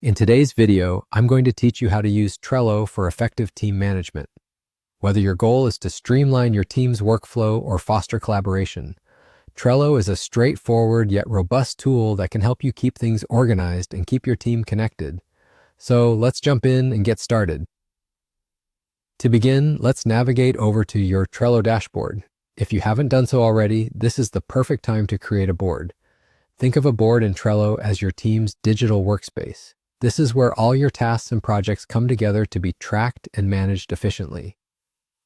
In today's video, I'm going to teach you how to use Trello for effective team management. Whether your goal is to streamline your team's workflow or foster collaboration, Trello is a straightforward yet robust tool that can help you keep things organized and keep your team connected. So let's jump in and get started. To begin, let's navigate over to your Trello dashboard. If you haven't done so already, this is the perfect time to create a board. Think of a board in Trello as your team's digital workspace. This is where all your tasks and projects come together to be tracked and managed efficiently.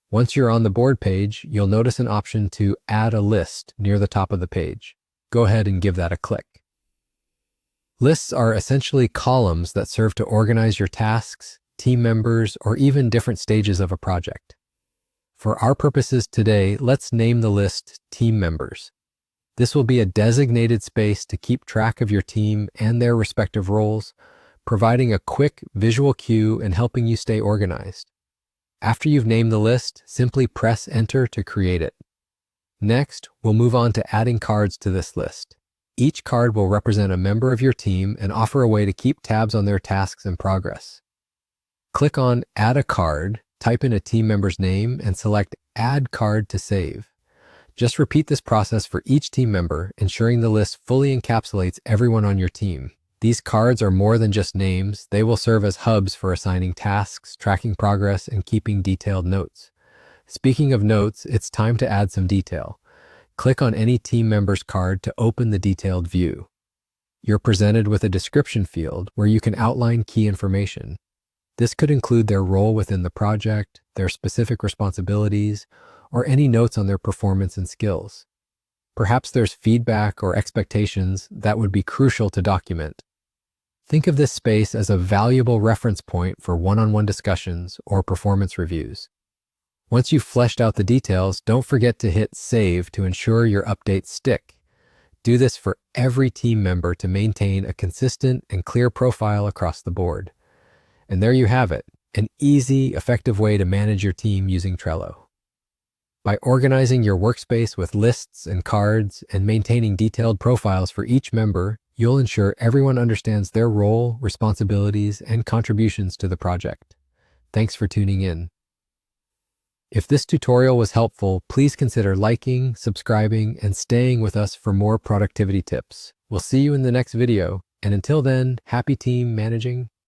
Once you're on the board page, you'll notice an option to add a list near the top of the page. Go ahead and give that a click. Lists are essentially columns that serve to organize your tasks, team members, or even different stages of a project. For our purposes today, let's name the list Team Members. This will be a designated space to keep track of your team and their respective roles, providing a quick visual cue and helping you stay organized. After you've named the list, simply press Enter to create it. Next, we'll move on to adding cards to this list. Each card will represent a member of your team and offer a way to keep tabs on their tasks and progress. Click on Add a Card, type in a team member's name, and select Add Card to save. Just repeat this process for each team member, ensuring the list fully encapsulates everyone on your team. These cards are more than just names. They will serve as hubs for assigning tasks, tracking progress, and keeping detailed notes. Speaking of notes, it's time to add some detail. Click on any team member's card to open the detailed view. You're presented with a description field where you can outline key information. This could include their role within the project, their specific responsibilities, or any notes on their performance and skills. Perhaps there's feedback or expectations that would be crucial to document. Think of this space as a valuable reference point for one-on-one discussions or performance reviews. Once you've fleshed out the details, don't forget to hit Save to ensure your updates stick. Do this for every team member to maintain a consistent and clear profile across the board. And there you have it, an easy, effective way to manage your team using Trello. By organizing your workspace with lists and cards and maintaining detailed profiles for each member, you'll ensure everyone understands their role, responsibilities, and contributions to the project. Thanks for tuning in. If this tutorial was helpful, please consider liking, subscribing, and staying with us for more productivity tips. We'll see you in the next video, and until then, happy team managing.